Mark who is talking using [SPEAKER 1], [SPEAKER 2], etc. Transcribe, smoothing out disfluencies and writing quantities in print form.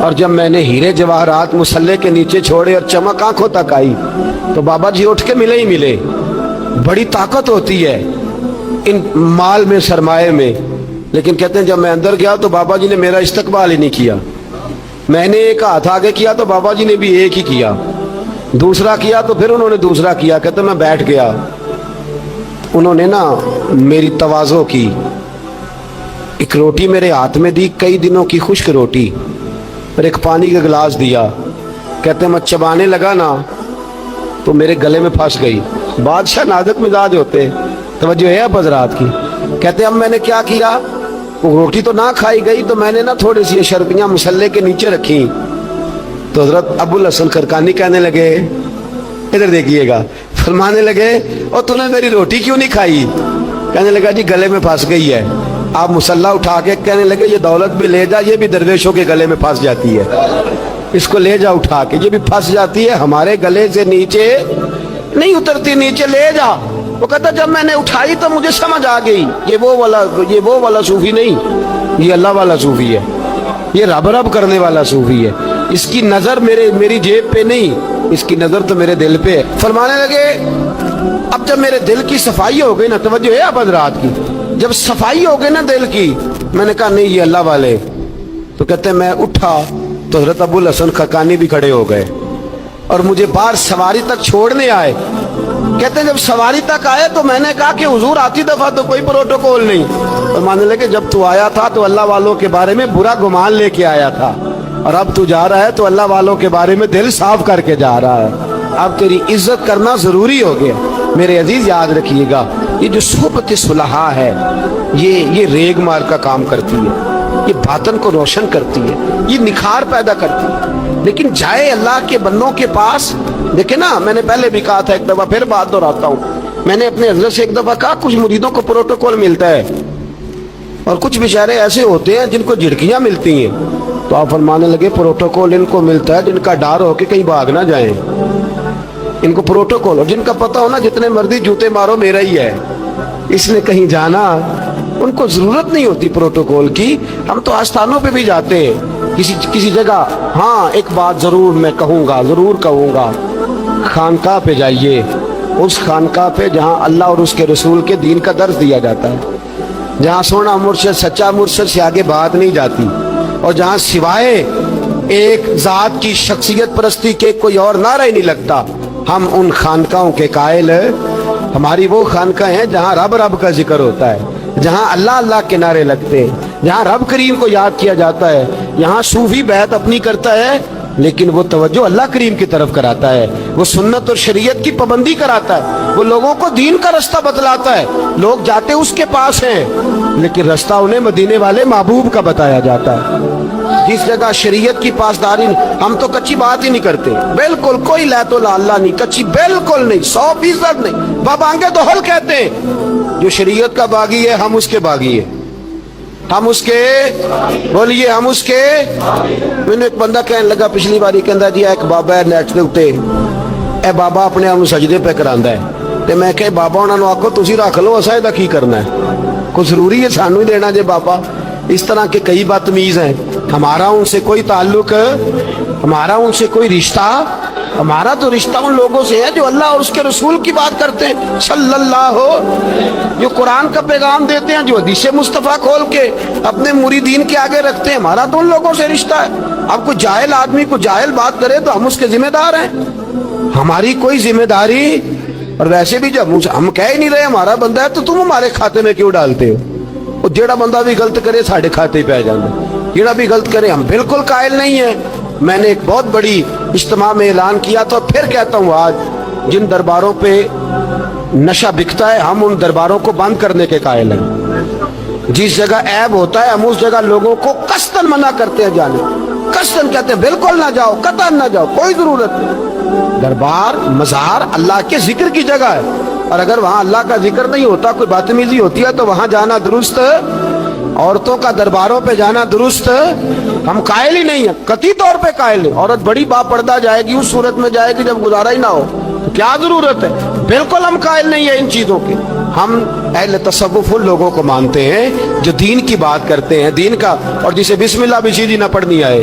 [SPEAKER 1] اور جب میں نے ہیرے جواہرات مصلے کے نیچے چھوڑے اور چمک آنکھوں تک آئی تو بابا جی اٹھ کے ملے ہی ملے. بڑی طاقت ہوتی ہے ان مال میں، سرمایے میں. لیکن کہتے ہیں جب میں اندر گیا تو بابا جی نے میرا استقبال ہی نہیں کیا. میں نے ایک ہاتھ آگے کیا تو بابا جی نے بھی ایک ہی کیا، دوسرا کیا تو پھر انہوں نے دوسرا کیا. کہتے میں بیٹھ گیا. انہوں نے نا میری تواضع کی، ایک روٹی میرے ہاتھ میں دی، کئی دنوں کی خشک روٹی، اور ایک پانی کا گلاس دیا. کہتے میں چبانے لگا نا تو میرے گلے میں پھنس گئی. بادشاہ نازک مزاج ہوتے، توجہ ہے اب حضرات کی. کہتے اب میں نے کیا کیا، وہ روٹی تو نہ کھائی گئی تو میں نے نا تھوڑی سی شربیاں مسلے کے نیچے رکھی. تو حضرت ابو الحسن خرقانی کہنے لگے، ادھر دیکھیے گا، فرمانے لگے اور تو نے میری روٹی کیوں نہیں کھائی؟ کہنے لگا جی گلے میں پھنس گئی ہے. آپ مسلح اٹھا کے کہنے لگے یہ دولت بھی لے جا، یہ بھی درویشوں کے گلے میں پھنس جاتی ہے، اس کو لے جا اٹھا کے، یہ بھی پھنس جاتی ہے، ہمارے گلے سے نیچے نہیں اترتی، نیچے لے جا. وہ کہتا جب میں نے اٹھائی تو مجھے سمجھ آ گئی یہ وہ والا صوفی نہیں، یہ اللہ والا صوفی ہے، یہ رب رب کرنے والا صوفی ہے. اس کی نظر میری جیب پہ نہیں، اس کی نظر تو میرے دل پہ ہے. فرمانے لگے اب جب میرے دل کی صفائی ہو گئی نا، توجہ ہے اب حضرات کی، جب صفائی ہو گئی نا دل کی، میں نے کہا نہیں یہ اللہ والے. تو کہتے میں اٹھا تو حضرت ابو الحسن خرقانی بھی کھڑے ہو گئے اور مجھے باہر سواری تک چھوڑنے آئے. کہتے ہیں جب سواری تک آئے تو میں نے کہا کہ حضور آتی دفعہ تو کوئی پروٹوکول نہیں. اور ماننے لگے جب تو آیا تھا تو اللہ والوں کے بارے میں برا گمان لے کے آیا تھا، اور اب تو جا رہا ہے تو اللہ والوں کے بارے میں دل صاف کر کے جا رہا ہے. اب تیری عزت کرنا ضروری ہو گیا. میرے عزیز یاد رکھیے گا، یہ جو صحبت صلحاء ہے یہ ریگ مار کا کام کرتی ہے، یہ باطن کو روشن کرتی ہے، یہ نکھار پیدا کرتی ہے. لیکن جائے اللہ کے بندوں کے پاس، دیکھیں نا میں نے پہلے بھی کہا تھا، ایک دفعہ پھر بات دہراتا ہوں، میں نے اپنے حضرت سے ایک دفعہ کہا کچھ مریدوں کو پروٹوکول ملتا ہے اور کچھ بیچارے ایسے ہوتے ہیں جن کو جھڑکیاں ملتی ہیں. تو آپ فرمانے لگے پروٹوکول ان کو ملتا ہے جن کا ڈر ہو کہ کہیں بھاگ نہ جائیں، ان کو پروٹوکول، اور جن کا پتہ ہونا جتنے مرضی جوتے مارو میرا ہی ہے، اس نے کہیں جانا، ان کو ضرورت نہیں ہوتی پروٹوکول کی. ہم تو آستانوں پہ بھی جاتے ہیں کسی جگہ. ہاں ایک بات ضرور میں ضرور کہوں گا، خانقاہ پہ جائیے، اس خانقاہ پہ جہاں اللہ اور اس کے رسول کے دین کا درس دیا جاتا ہے، جہاں سونا مرشد سچا مرشد سے آگے بات نہیں جاتی، اور جہاں سوائے ایک ذات کی شخصیت پرستی کے کوئی اور نعرہ ہی نہیں لگتا. ہم ان خانقاہوں کے قائل، ہماری وہ خانقاہ ہیں جہاں رب رب کا ذکر ہوتا ہے، جہاں اللہ اللہ کے نعرے لگتے ہیں، جہاں رب کریم کو یاد کیا جاتا ہے. یہاں صوفی بیعت اپنی کرتا ہے لیکن وہ توجہ اللہ کریم کی طرف کراتا ہے، وہ سنت اور شریعت کی پابندی کراتا ہے، وہ لوگوں کو دین کا رستہ بتلاتا ہے. لوگ جاتے اس کے پاس ہیں لیکن رستہ انہیں مدینے والے محبوب کا بتایا جاتا ہے. جس جگہ شریعت کی پاسداری، ہم تو کچی بات ہی نہیں کرتے، بالکل کوئی لہت و اللہ نہیں، کچی بالکل نہیں، 100% نہیں. بابانگے تو حل کہتے ہیں، جو شریعت کا باغی ہے ہم اس کے باغی ہیں، ہم اس کے بولیے ہم اس کے. میں نے ایک بندہ کہنے لگا پچھلی باری، کہندا جی ایک بابا ہے نیٹ دے اوتے، اے بابا اپنے آپ سجدے پہ کراندا ہے. تے میں کہ بابا انہاں نوں آکھو تسی رکھ لو، اساں دا کی کرنا ہے، کوئی ضروری ہے سانوں ہی دینا جے بابا. اس طرح کے کئی بدتمیز ہیں. ہمارا ان سے کوئی تعلق، ہمارا ان سے کوئی رشتہ، ہمارا تو رشتہ ان لوگوں سے ہے جو اللہ اور اس کے رسول کی بات کرتے ہیں صلی اللہ ہو، جو قرآن کا پیغام دیتے ہیں، جو حدیث مصطفیٰ کھول کے اپنے مریدین کے آگے رکھتے ہیں. ہمارا تو ان لوگوں سے رشتہ ہے. اب کوئی جاہل آدمی کو جاہل بات کرے تو ہم اس کے ذمہ دار ہیں، ہماری کوئی ذمہ داری. اور ویسے بھی جب ہم کہہ ہی نہیں رہے ہمارا بندہ ہے تو تم ہمارے کھاتے میں کیوں ڈالتے ہو؟ اور جیڑا بندہ بھی غلط کرے ساڑھے کھاتے پہ جانا، جیڑا بھی غلط کرے. ہم بالکل قائل نہیں ہیں. میں نے ایک بہت بڑی اجتماع میں اعلان کیا تھا، پھر کہتا ہوں آج، جن درباروں پہ نشہ بکتا ہے ہم ان درباروں کو بند کرنے کے قائل ہیں. جس جگہ عیب ہوتا ہے ہم اس جگہ لوگوں کو قصداً منع کرتے ہیں جانے، قصداً کہتے ہیں بالکل نہ جاؤ، قطعاً نہ جاؤ، کوئی ضرورت نہیں. دربار مزار اللہ کے ذکر کی جگہ ہے، اور اگر وہاں اللہ کا ذکر نہیں ہوتا، کوئی بدتمیزی ہوتی ہے تو وہاں جانا درست. عورتوں کا درباروں پہ جانا درست ہم قائل ہی نہیں ہیں، قطعی طور پہ قائل نہیں. عورت بڑی باپردہ جائے گی، اس صورت میں جائے گی جب گزارا ہی نہ ہو، تو کیا ضرورت ہے؟ بالکل ہم قائل نہیں ہیں ان چیزوں کے. ہم اہل تصوف ان لوگوں کو مانتے ہیں جو دین کی بات کرتے ہیں، دین کا، اور جسے بسم اللہ بھی سیدھی نہ پڑھنی آئے،